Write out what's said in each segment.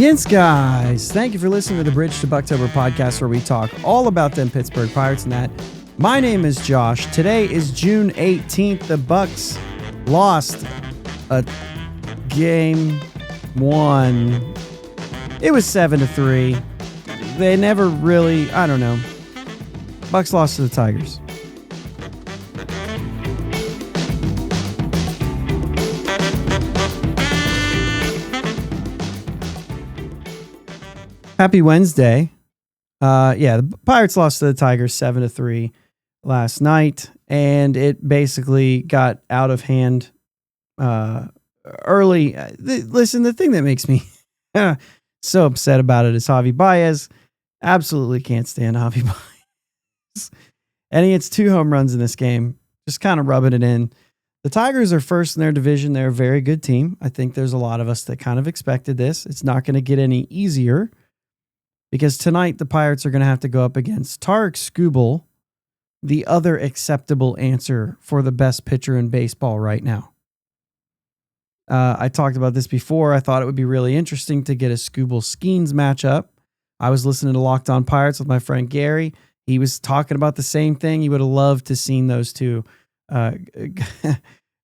Gents, guys, thank you for listening to the Bridge to Buctober podcast, where we talk all about them Pittsburgh Pirates and that. My name is Josh. Today is June 18th. The Bucks lost a game one. It was 7-3. They never really, I don't know. Bucks lost to the Tigers. Happy Wednesday. The Pirates lost to the Tigers 7-3 last night, and it basically got out of hand early. Listen, the thing that makes me so upset about it is Javy Baez. Absolutely can't stand Javy Baez. And he hits 2 home runs in this game, just kind of rubbing it in. The Tigers are first in their division. They're a very good team. I think there's a lot of us that kind of expected this. It's not going to get any easier, because tonight the Pirates are going to have to go up against Tarik Skubal, the other acceptable answer for the best pitcher in baseball right now. I talked about this before. I thought it would be really interesting to get a Skubal-Skeens matchup. I was listening to Locked On Pirates with my friend Gary. He was talking about the same thing. He would have loved to seen those two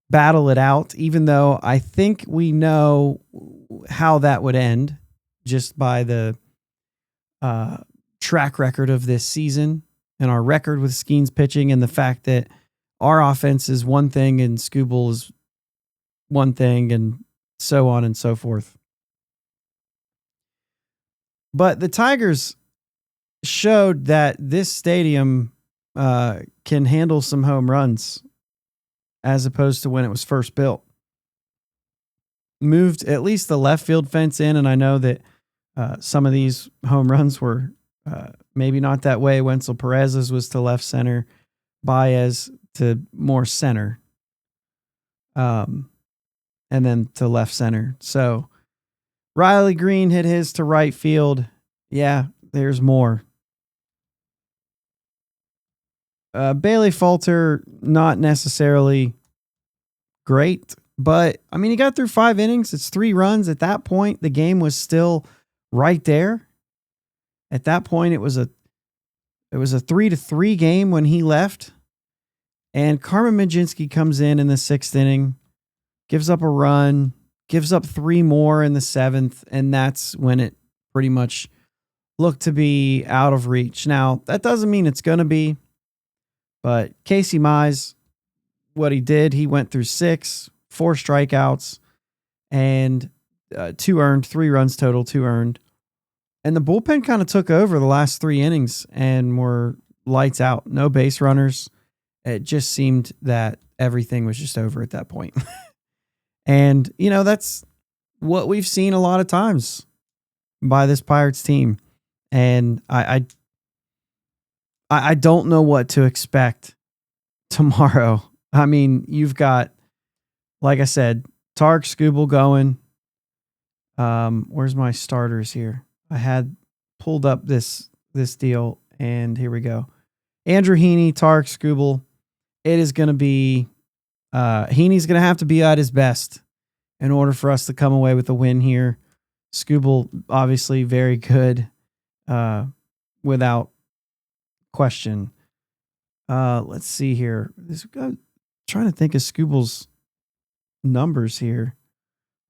battle it out, even though I think we know how that would end just by the track record of this season and our record with Skeens pitching, and the fact that our offense is one thing and Skubal is one thing, and so on and so forth. But the Tigers showed that this stadium can handle some home runs, as opposed to when it was first built. Moved at least the left field fence in, and I know that some of these home runs were maybe not that way. Wenzel Perez's was to left center, Baez to more center, and then to left center. So Riley Green hit his to right field. Yeah, there's more. Bailey Falter, not necessarily great, but I mean, he got through 5 innings. It's 3 runs. At that point, the game was still right there. At that point, it was a 3-3 game when he left. And Carmen Mlodzinski comes in the 6th inning, gives up a run, gives up 3 more in the 7th, and that's when it pretty much looked to be out of reach. Now, that doesn't mean it's going to be, but Casey Mize, what he did, he went through 6, 4 strikeouts, and 2 earned, 3 runs total, 2 earned. And the bullpen kind of took over the last 3 innings and were lights out. No base runners. It just seemed that everything was just over at that point. And, you know, that's what we've seen a lot of times by this Pirates team. And I don't know what to expect tomorrow. I mean, you've got, like I said, Tarik Skubal going. Where's my starters here? I had pulled up this deal, and here we go. Andrew Heaney, Tarik Skubal. It is going to be Heaney's going to have to be at his best in order for us to come away with a win here. Skubal, obviously very good, without question. Let's see here. I'm trying to think of Skubal's numbers here.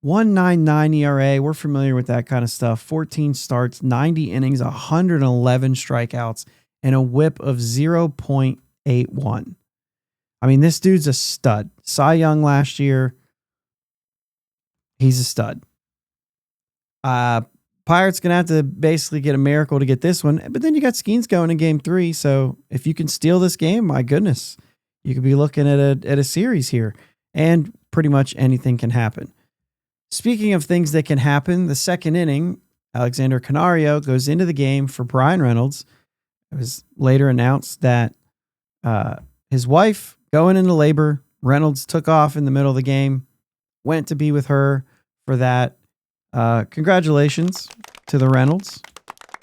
1.99 ERA. We're familiar with that kind of stuff. 14 starts, 90 innings, 111 strikeouts, and a whip of 0.81. I mean, this dude's a stud. Cy Young last year. He's a stud. Pirates going to have to basically get a miracle to get this one. But then you got Skeens going in game 3. So if you can steal this game, my goodness, you could be looking at a series here. And pretty much anything can happen. Speaking of things that can happen, the 2nd inning, Alexander Canario goes into the game for Brian Reynolds. It was later announced that his wife going into labor, Reynolds took off in the middle of the game, went to be with her for that. Congratulations to the Reynolds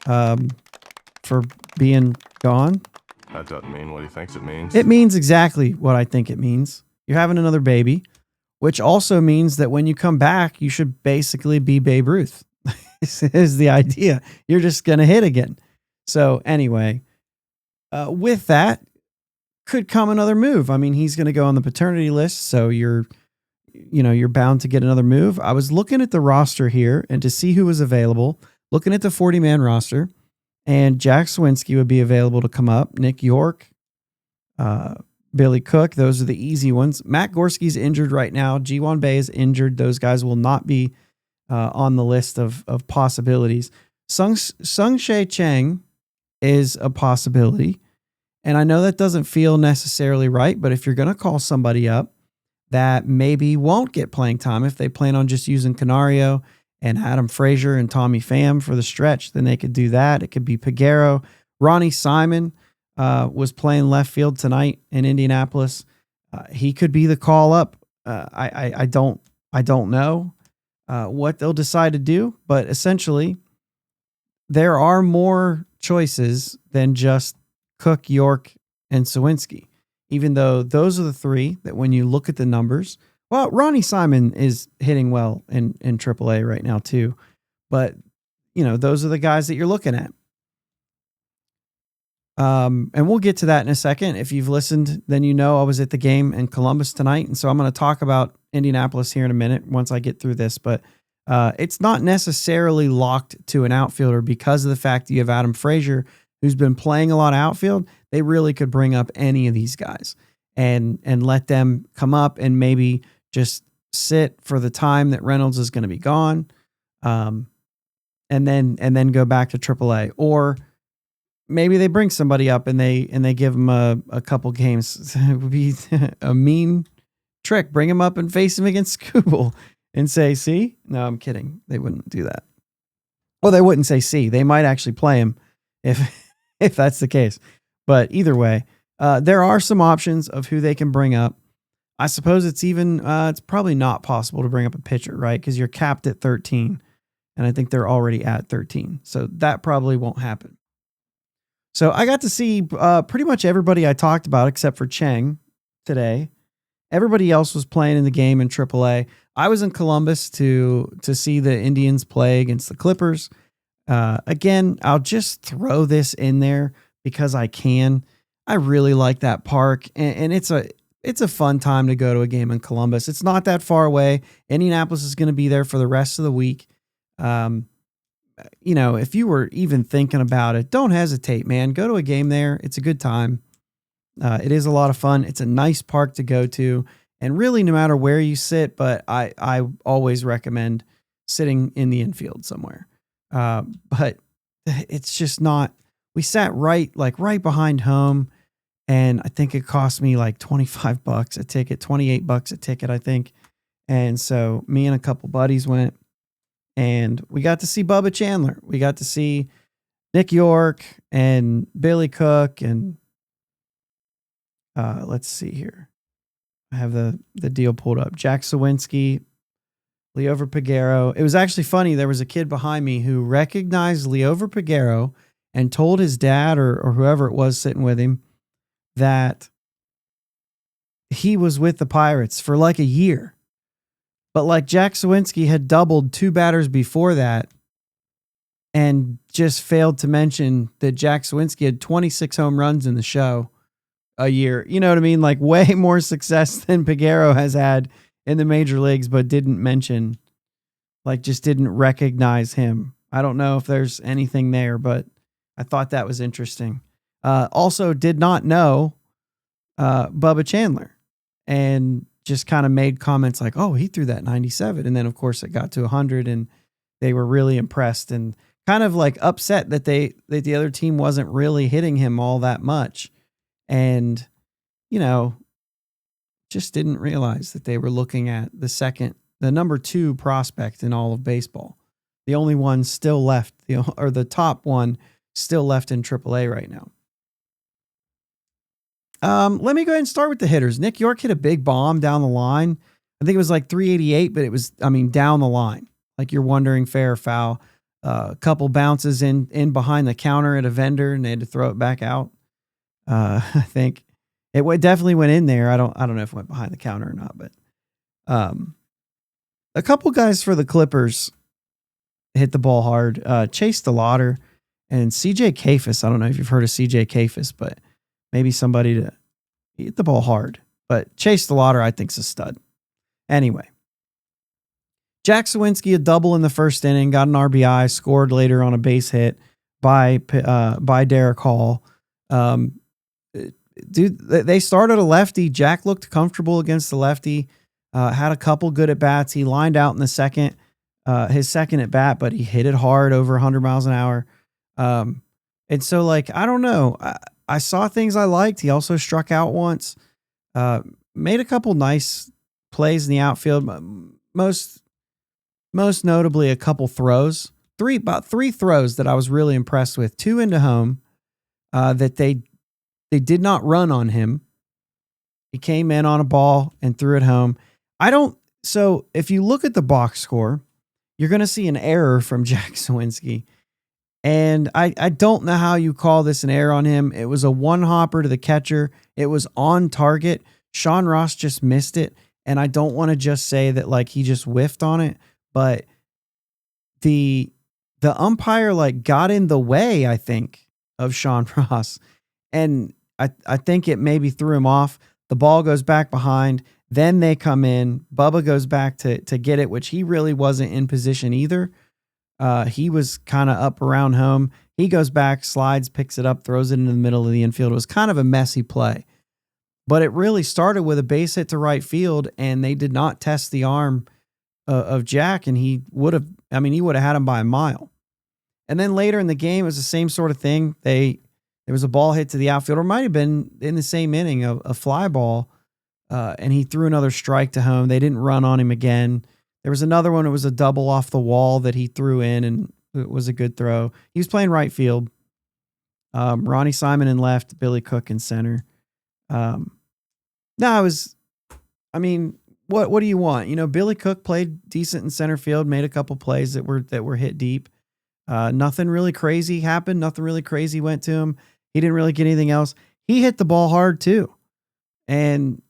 for being gone. That doesn't mean what he thinks it means. It means exactly what I think it means. You're having another baby, which also means that when you come back, you should basically be Babe Ruth. This is the idea. You're just going to hit again. So anyway, with that could come another move. I mean, he's going to go on the paternity list, so you're bound to get another move. I was looking at the roster here and to see who was available, looking at the 40-man roster, and Jack Swinsky would be available to come up. Nick York, Billy Cook, those are the easy ones. Matt Gorski's injured right now. Javy Baez is injured. Those guys will not be on the list of possibilities. Sung-Shae Chang is a possibility. And I know that doesn't feel necessarily right, but if you're going to call somebody up that maybe won't get playing time, if they plan on just using Canario and Adam Frazier and Tommy Pham for the stretch, then they could do that. It could be Peguero. Ronnie Simon was playing left field tonight in Indianapolis. He could be the call up. I don't know what they'll decide to do, but essentially there are more choices than just Cook, York, and Sawinski, even though those are the three that when you look at the numbers, well, Ronnie Simon is hitting well in AAA right now too, but those are the guys that you're looking at. And we'll get to that in a second. If you've listened, then I was at the game in Columbus tonight. And so I'm going to talk about Indianapolis here in a minute once I get through this, but it's not necessarily locked to an outfielder because of the fact that you have Adam Frazier, who's been playing a lot of outfield. They really could bring up any of these guys and let them come up and maybe just sit for the time that Reynolds is going to be gone. And then go back to AAA, or maybe they bring somebody up and they give them a couple games. It would be a mean trick. Bring him up and face him against Skubal and say, see? No, I'm kidding. They wouldn't do that. Well, they wouldn't say see. They might actually play him if that's the case. But either way, there are some options of who they can bring up. I suppose it's probably not possible to bring up a pitcher, right? Because you're capped at 13. And I think they're already at 13. So that probably won't happen. So I got to see pretty much everybody I talked about except for Chang today. Everybody else was playing in the game in AAA. I was in Columbus to see the Indians play against the Clippers. Again, I'll just throw this in there because I can. I really like that park, and it's a fun time to go to a game in Columbus. It's not that far away. Indianapolis is going to be there for the rest of the week. If you were even thinking about it, don't hesitate, man. Go to a game there. It's a good time. It is a lot of fun. It's a nice park to go to, and really no matter where you sit, but I always recommend sitting in the infield somewhere. But it's just not, we sat right behind home, and I think it cost me like $25 a ticket, $28 a ticket, I think. And so me and a couple buddies went, and we got to see Bubba Chandler. We got to see Nick York and Billy Cook. And let's see here. I have the deal pulled up. Jack Sawinski, Liover Peguero. It was actually funny. There was a kid behind me who recognized Liover Peguero and told his dad or whoever it was sitting with him that he was with the Pirates for like a year. But like Jack Sawinski had doubled 2 batters before that and just failed to mention that Jack Sawinski had 26 home runs in the show a year. You know what I mean? Like way more success than Peguero has had in the major leagues, but didn't mention, just didn't recognize him. I don't know if there's anything there, but I thought that was interesting. Also did not know Bubba Chandler, and just kind of made comments like, oh, he threw that 97. And then of course it got to 100, and they were really impressed and kind of like upset that that the other team wasn't really hitting him all that much. And, just didn't realize that they were looking at the number 2 prospect in all of baseball. The only one still left, or the top one still left in AAA right now. Let me go ahead and start with the hitters. Nick York hit a big bomb down the line. I think it was like 388, but it was, down the line. Like you're wondering fair or foul. A couple bounces in behind the counter at a vendor, and they had to throw it back out. I think it definitely went in there. I don't know if it went behind the counter or not, but a couple guys for the Clippers hit the ball hard. Chase DeLauder and CJ Kafis. I don't know if you've heard of CJ Kafis, but maybe somebody to hit the ball hard. But Chase DeLauder, I think, is a stud. Anyway, Jack Sawinski, a double in the first inning, got an RBI, scored later on a base hit by Derek Hall. Dude, they started a lefty. Jack looked comfortable against the lefty. Had a couple good at bats. He lined out in the second, his second at bat, but he hit it hard over 100 miles an hour. And so, like, I don't know. I saw things I liked. He also struck out once. Made a couple nice plays in the outfield. Most notably, a couple throws. About three throws that I was really impressed with. 2 into home. That they did not run on him. He came in on a ball and threw it home. So if you look at the box score, you're going to see an error from Jack Sawinski. And I don't know how you call this an error on him. It was a one hopper to the catcher. It was on target. Sean Ross just missed it. And I don't want to just say that like he just whiffed on it, but the umpire like got in the way, I think, of Sean Ross. And I think it maybe threw him off. The ball goes back behind. Then they come in. Bubba goes back to get it, which he really wasn't in position either. He was kind of up around home. He goes back, slides, picks it up, throws it into the middle of the infield. It was kind of a messy play. But it really started with a base hit to right field, and they did not test the arm of Jack, and he would have had him by a mile. And then later in the game, it was the same sort of thing. There was a ball hit to the outfielder. It might have been in the same inning, a fly ball, and he threw another strike to home. They didn't run on him again. There was another one. It was a double off the wall that he threw in, and it was a good throw. He was playing right field. Ronnie Simon in left, Billy Cook in center. What do you want? You know, Billy Cook played decent in center field, made a couple plays that were hit deep. Nothing really crazy happened. Nothing really crazy went to him. He didn't really get anything else. He hit the ball hard too. And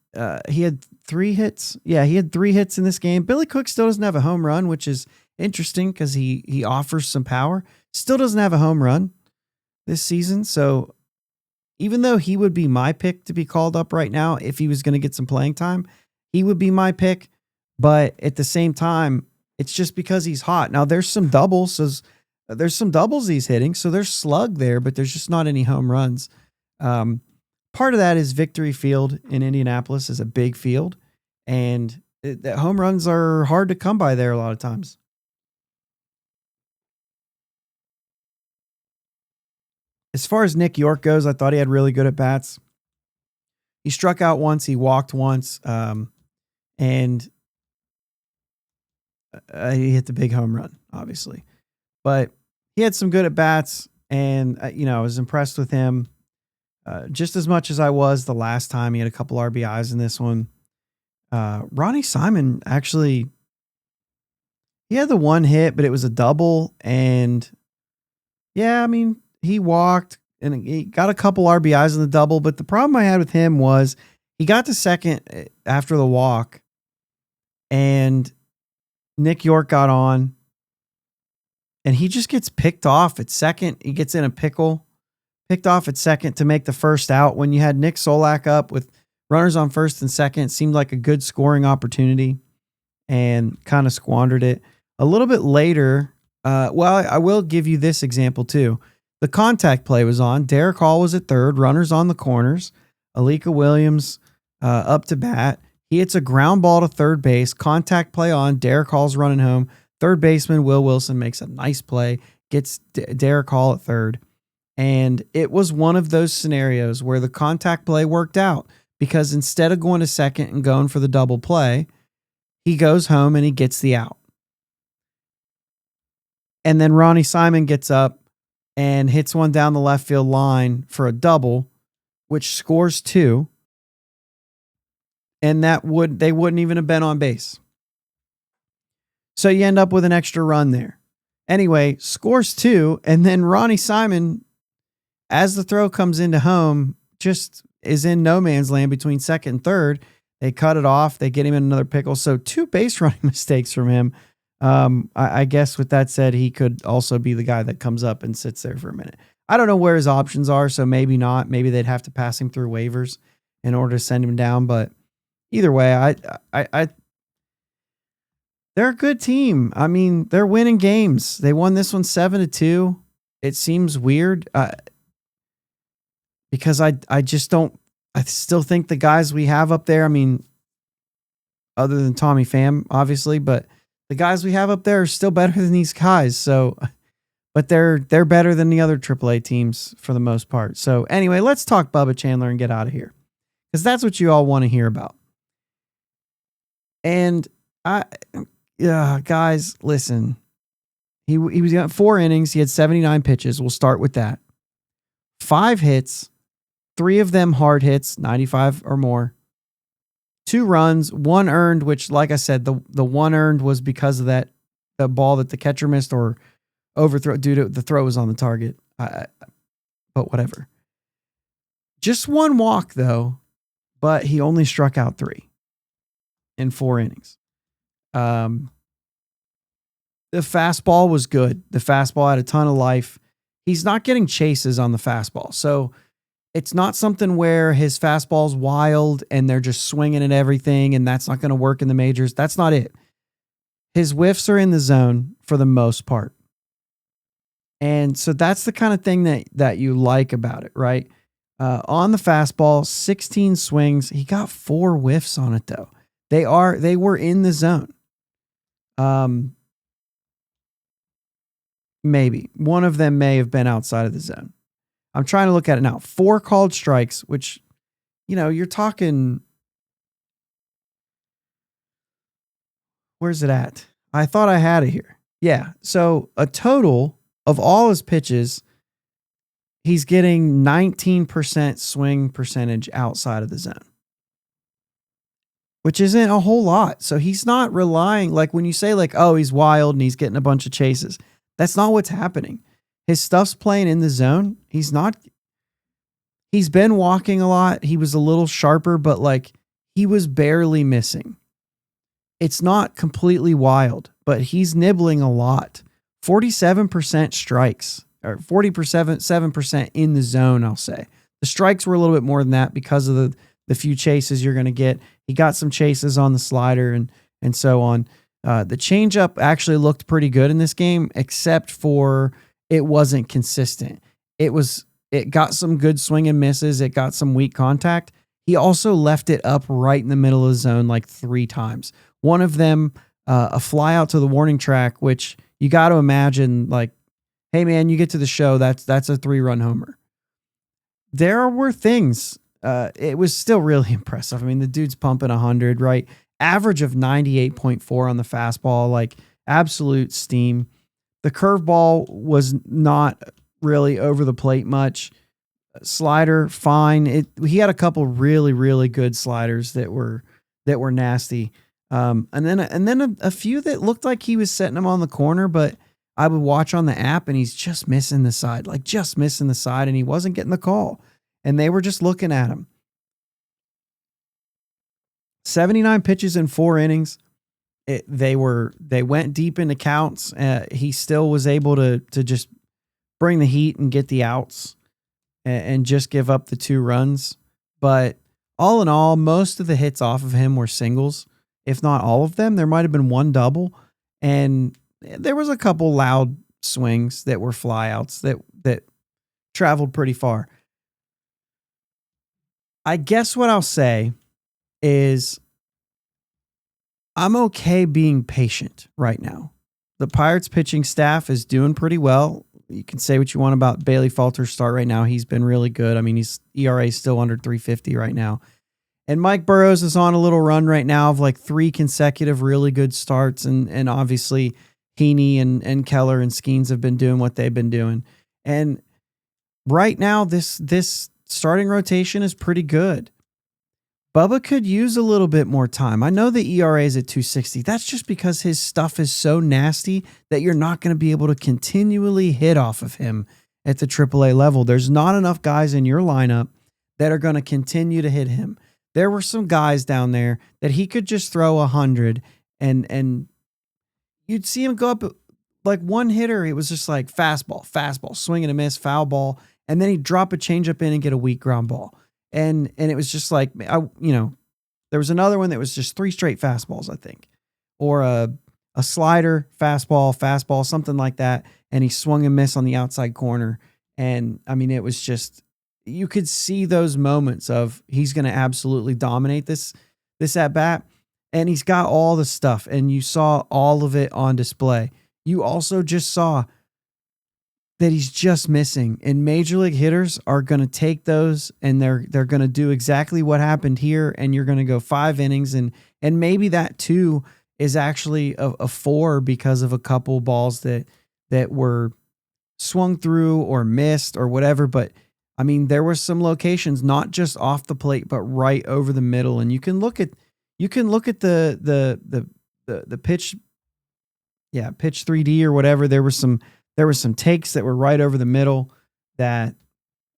he had 3 hits. Yeah, he had 3 hits in this game. Billy Cook still doesn't have a home run, which is interesting because he offers some power. Still doesn't have a home run this season. So even though he would be my pick to be called up right now, if he was going to get some playing time, he would be my pick. But at the same time, it's just because he's hot. Now there's some doubles. There's some doubles he's hitting. So there's slug there, but there's just not any home runs. Part of that is Victory Field in Indianapolis is a big field, and that home runs are hard to come by there a lot of times. As far as Nick York goes, I thought he had really good at bats. He struck out once, he walked once, and he hit the big home run, obviously. But he had some good at bats, and I was impressed with him. Just as much as I was the last time. He had a couple RBIs in this one. Ronnie Simon, actually, he had the 1 hit, but it was a double. And yeah, he walked and he got a couple RBIs in the double. But the problem I had with him was he got to second after the walk, and Nick York got on, and he just gets picked off at second. He gets in a pickle. Picked off at second to make the first out when you had Nick Solak up with runners on first and second. It seemed like a good scoring opportunity and kind of squandered it. A little bit later, I will give you this example too. The contact play was on. Derek Hall was at third, runners on the corners. Alika Williams up to bat. He hits a ground ball to third base. Contact play on. Derek Hall's running home. Third baseman Will Wilson makes a nice play, gets Derek Hall at third. And it was one of those scenarios where the contact play worked out because instead of going to second and going for the double play, he goes home and he gets the out. And then Ronnie Simon gets up and hits one down the left field line for a double, which scores 2. And they wouldn't even have been on base. So you end up with an extra run there. Anyway, scores 2, and then Ronnie Simon, as the throw comes into home, just is in no man's land between second and third. They cut it off. They get him in another pickle. So 2 base running mistakes from him. I guess with that said, he could also be the guy that comes up and sits there for a minute. I don't know where his options are, so maybe not. Maybe they'd have to pass him through waivers in order to send him down. But either way, I they're a good team. I mean, they're winning games. They won this one 7-2. It seems weird because I just don't. I still think the guys we have up there. I mean, other than Tommy Pham, obviously, but the guys we have up there are still better than these guys. So, but they're better than the other AAA teams for the most part. So anyway, let's talk Bubba Chandler and get out of here because that's what you all want to hear about. And guys, listen. He was got 4 innings. He had 79 pitches. We'll start with that. 5 hits, 3 of them hard hits, 95 or more. 2 runs, 1 earned, which, like I said, the 1 earned was because of the ball that the catcher missed or overthrow due to the throw was on the target. But whatever. Just 1 walk though, but he only struck out 3 in 4 innings. The fastball was good. The fastball had a ton of life. He's not getting chases on the fastball. So it's not something where his fastball's wild and they're just swinging at everything and that's not going to work in the majors. That's not it. His whiffs are in the zone for the most part. And so that's the kind of thing that you like about it, right? On the fastball, 16 swings. He got 4 whiffs on it though. They were in the zone. Maybe one of them may have been outside of the zone. I'm trying to look at it now. 4 called strikes, which, you're talking. Where's it at? I thought I had it here. Yeah. So a total of all his pitches, he's getting 19% swing percentage outside of the zone, which isn't a whole lot. So he's not relying, like when you say like, oh, he's wild and he's getting a bunch of chases. That's not what's happening. His stuff's playing in the zone. He's been walking a lot. He was a little sharper, but like he was barely missing. It's not completely wild, but he's nibbling a lot. 47% strikes or 47% in the zone, I'll say. The strikes were a little bit more than that because of the few chases you're going to get. He got some chases on the slider and so on. The changeup actually looked pretty good in this game, except for it wasn't consistent. It got some good swing and misses. It got some weak contact. He also left it up right in the middle of the zone like 3 times. One of them, a fly out to the warning track, which you got to imagine like, hey man, you get to the show. That's a 3-run homer. There were things. It was still really impressive. I mean, the dude's pumping 100, right? Average of 98.4 on the fastball, like absolute steam. The curveball was not really over the plate much. Slider, fine. He had a couple really, really good sliders that were nasty. And then a few that looked like he was setting them on the corner, but I would watch on the app and he's just missing the side, and he wasn't getting the call. And they were just looking at him. 79 pitches in 4 innings. They went deep into counts. He still was able to just bring the heat and get the outs and just give up the 2 runs. But all in all, most of the hits off of him were singles, if not all of them. There might have been 1 double, and there was a couple loud swings that were flyouts that traveled pretty far. I guess what I'll say is I'm okay being patient right now. The Pirates pitching staff is doing pretty well. You can say what you want about Bailey Falter's start right now. He's been really good. I mean, his ERA is still under 350 right now. And Mike Burrows is on a little run right now of like 3 consecutive really good starts. And obviously Heaney and Keller and Skeens have been doing what they've been doing. And right now, this starting rotation is pretty good. Bubba could use a little bit more time. I know the ERA is at 260. That's just because his stuff is so nasty that you're not going to be able to continually hit off of him at the AAA level. There's not enough guys in your lineup that are going to continue to hit him. There were some guys down there that he could just throw 100 and you'd see him go up like one hitter. It was just like fastball, swing and a miss, foul ball. And then he'd drop a changeup in and get a weak ground ball. And it was just like, there was another one that was just 3 straight fastballs, I think, or a slider, fastball, something like that. And he swung and missed on the outside corner. And I mean, it was just, you could see those moments of he's going to absolutely dominate this at bat. And he's got all the stuff, and you saw all of it on display. You also just saw that he's just missing, and major league hitters are going to take those, and they're going to do exactly what happened here. And you're going to go 5 innings, and maybe that 2 is actually a 4 because of a couple balls that were swung through or missed or whatever. But I mean, there were some locations, not just off the plate, but right over the middle. And you can look at the pitch, pitch 3D or whatever. There were some takes that were right over the middle that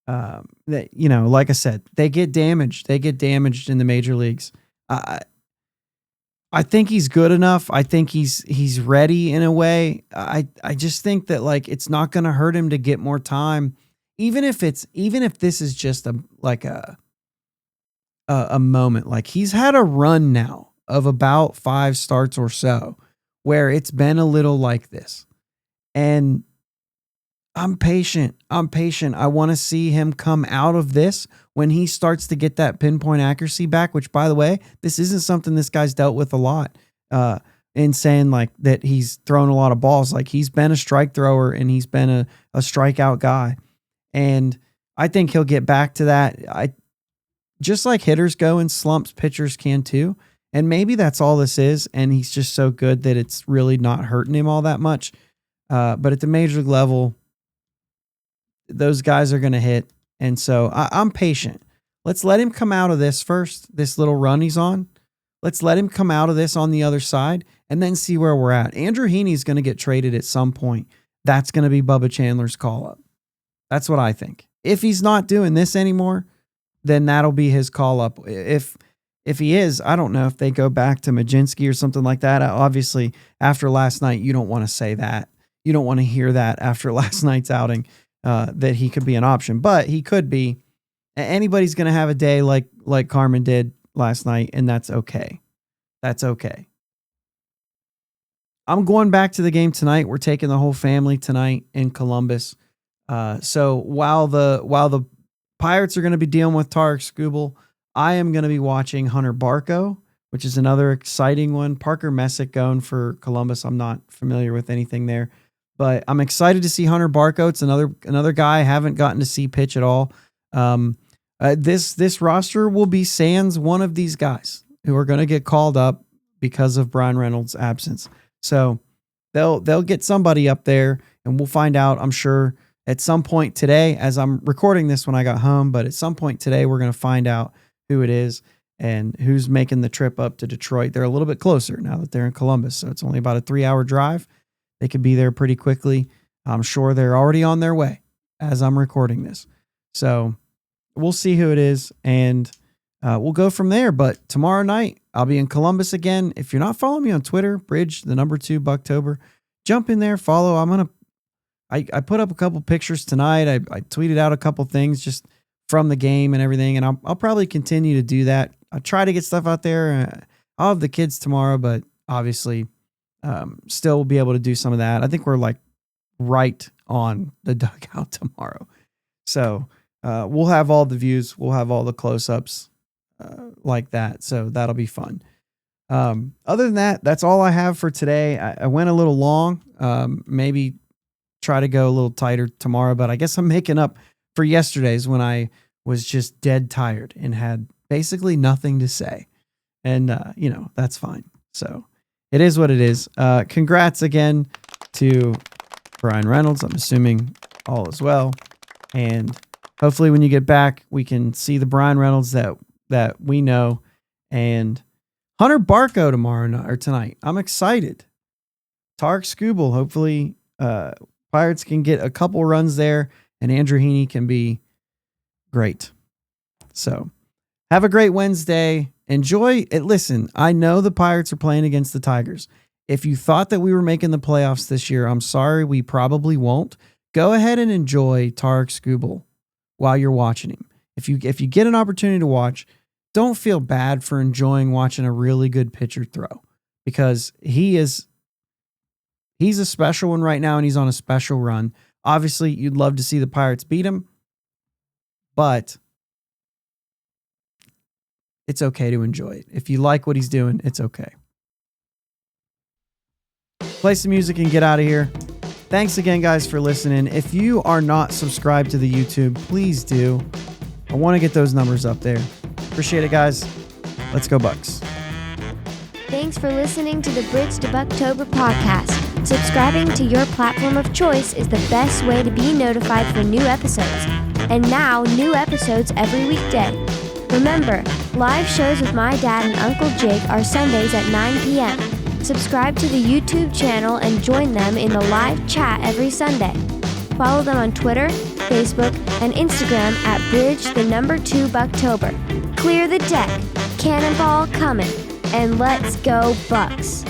like I said, they get damaged. They get damaged in the major leagues. I think he's good enough. I think he's ready in a way. I just think that like it's not going to hurt him to get more time, even if this is just a moment. Like he's had a run now of about 5 starts or so where it's been a little like this, and I'm patient. I want to see him come out of this when he starts to get that pinpoint accuracy back, which, by the way, this isn't something this guy's dealt with a lot in saying like that he's thrown a lot of balls. Like he's been a strike thrower and he's been a strikeout guy. And I think he'll get back to that. Just like hitters go in slumps, pitchers can too. And maybe that's all this is. And he's just so good that it's really not hurting him all that much. But at the major league level, those guys are going to hit. And so I'm patient. Let's let him come out of this first, this little run he's on. Let's let him come out of this on the other side and then see where we're at. Andrew Heaney is going to get traded at some point. That's going to be Bubba Chandler's call up. That's what I think. If he's not doing this anymore, then that'll be his call up. If he is, I don't know if they go back to Majinski or something like that. Obviously, after last night, you don't want to say that. You don't want to hear that after last night's outing. That he could be an option, but he could be. Anybody's going to have a day like Carmen did last night, and that's okay. That's okay. I'm going back to the game tonight. We're taking the whole family tonight in Columbus. So while the Pirates are going to be dealing with Tarek Skubal, I am going to be watching Hunter Barco, which is another exciting one. Parker Messick going for Columbus. I'm not familiar with anything there. But I'm excited to see Hunter Barco. It's another guy I haven't gotten to see pitch at all. This roster will be sans one of these guys who are going to get called up because of Brian Reynolds' absence. So they'll get somebody up there, and we'll find out, I'm sure, at some point today, as I'm recording this when I got home. But at some point today, we're going to find out who it is and who's making the trip up to Detroit. They're a little bit closer now that they're in Columbus, so it's only about a 3-hour drive. They could be there pretty quickly. I'm sure they're already on their way as I'm recording this. So we'll see who it is, and we'll go from there. But tomorrow night, I'll be in Columbus again. If you're not following me on Twitter, Bridge, the number 2 Buctober, jump in there, follow. I put up a couple pictures tonight. I tweeted out a couple things just from the game and everything, and I'll probably continue to do that. I'll try to get stuff out there. I'll have the kids tomorrow, but obviously still will be able to do some of that. I think we're like right on the dugout tomorrow. So we'll have all the views. We'll have all the close-ups like that. So that'll be fun. Other than that, that's all I have for today. I went a little long. Maybe try to go a little tighter tomorrow, but I guess I'm making up for yesterday's when I was just dead tired and had basically nothing to say. And, that's fine. So it is what it is. Congrats again to Brian Reynolds. I'm assuming all is well. And hopefully when you get back, we can see the Brian Reynolds that we know. And Hunter Barco tonight. I'm excited. Tarek Skubal. Hopefully Pirates can get a couple runs there, and Andrew Heaney can be great. So have a great Wednesday. Enjoy it. Listen, I know the Pirates are playing against the Tigers. If you thought that we were making the playoffs this year, I'm sorry, we probably won't. Go ahead and enjoy Tarek Skubal while you're watching him. If you get an opportunity to watch, don't feel bad for enjoying watching a really good pitcher throw, because he's a special one right now and he's on a special run. Obviously, you'd love to see the Pirates beat him, but it's okay to enjoy it. If you like what he's doing, it's okay. Play some music and get out of here. Thanks again, guys, for listening. If you are not subscribed to the YouTube, please do. I want to get those numbers up there. Appreciate it, guys. Let's go Bucks. Thanks for listening to the Bridge to Buctober podcast. Subscribing to your platform of choice is the best way to be notified for new episodes. And now, new episodes every weekday. Remember, live shows with my dad and Uncle Jake are Sundays at 9 p.m. Subscribe to the YouTube channel and join them in the live chat every Sunday. Follow them on Twitter, Facebook, and Instagram at Bridge2 Buctober. Clear the deck, cannonball coming, and let's go Bucks!